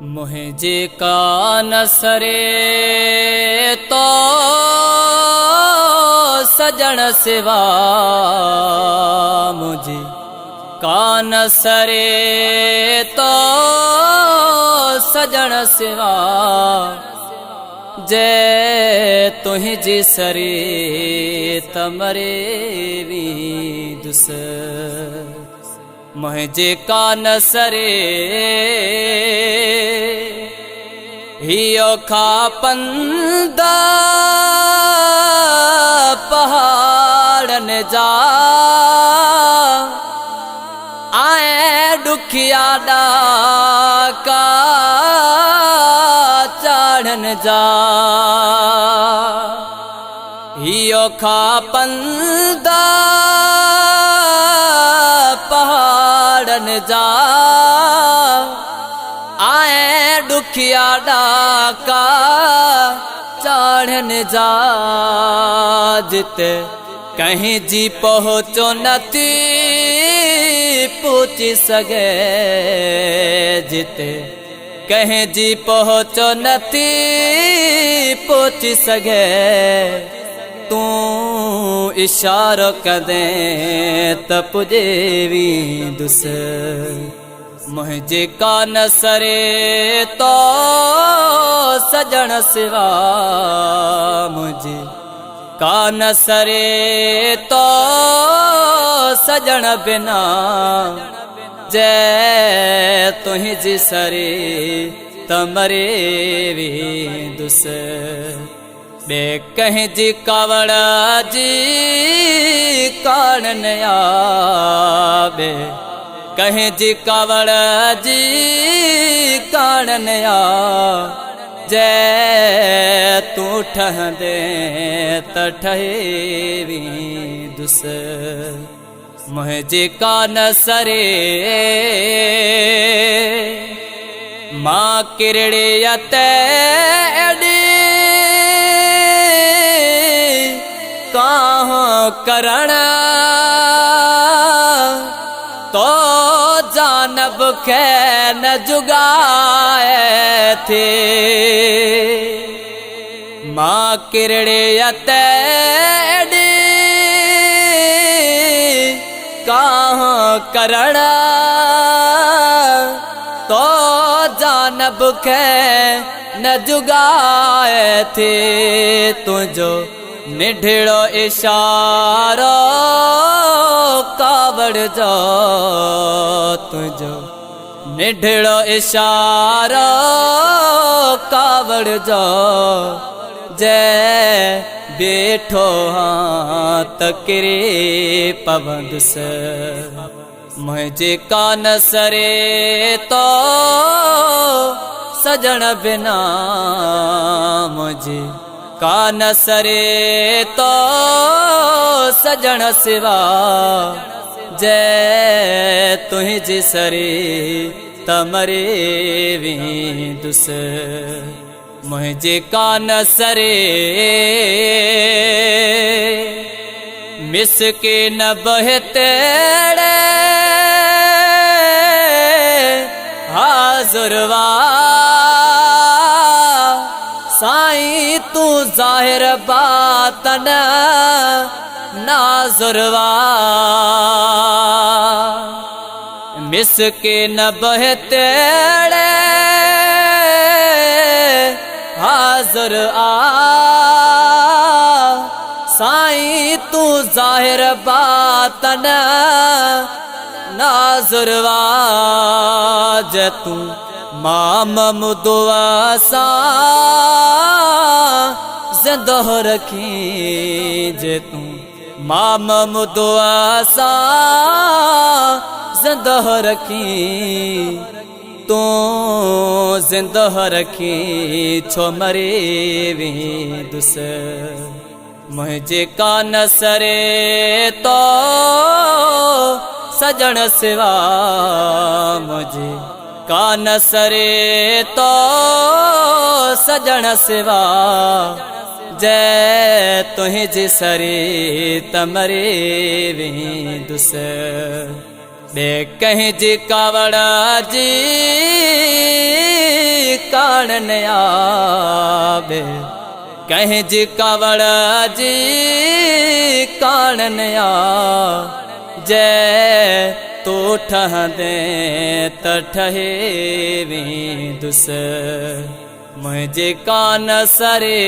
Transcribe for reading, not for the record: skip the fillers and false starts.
मुझे कान सरे तो सजन सिवा मुझे कान सरे तो सजन सिवा जय तुझी सरे तमरे भी दुस मुझे कान सरे हियो खा पंदा पहाड़न जा आए दुखिया डाका चढ़न जा हियो खा पंदा पहाड़न जा आए दुखिया डाका चढ़न जा जिते कहीं जी पहुँचो नती पूछ सके जिते कहीं जी पहुँचो नती पूछ सके तू इशारो कदे त पुजेवी दुस मुझे कान सरे तो सजन सिवा मुझे कान सरे तो सजन बिना जय तुझी सरे तमरे भी दुस बे कहीं जी कावड़ जी कान आवे कहीं जी कावड़ जी कान आ जय तू ठह दे तठेवी दुस मुझे कान सरे माँ किरड़े तेड़ी काहों करण तो जानब के न जुगाए थे माँ किरड़े तेड़ी काहों करण तो जानब के न जुगाए थे तुझो निढड़ो इशारो कावड़ जो तुझो निढड़ो इशारो कावड़ जो जय बैठो हाँ तकरे पवंदुस मुझे कान सरे तो सजन बिना मुझे कान सरे तो सजन सिवा जय तुझी सरे तमरे भी दुस मुझे कान सरे मिस के न बहतेड़े हाजुरवा साईं तू जाहिर बातन नाजुरवा मिस के न बहतेड़े हाजुर आ साईं तू जाहिर बातन नाजुरवा ज तू माम मुदुआ सा जिंदह रखी जे तू माम मुदुआ सा जिंदह रखी तू जिंदह रखी छो मरे भी दुस मुझे कान सरे तो सजन सिवा मुझे कान सरे तो सजन सिवा जय तुझी सरे तमरे भी दुस दे कहीं जी कावड़ा जी कारण आवे कहीं जी कावड़ जी कारण आ जय तो ठह दे तठहे वी दुस मुझे कान सरे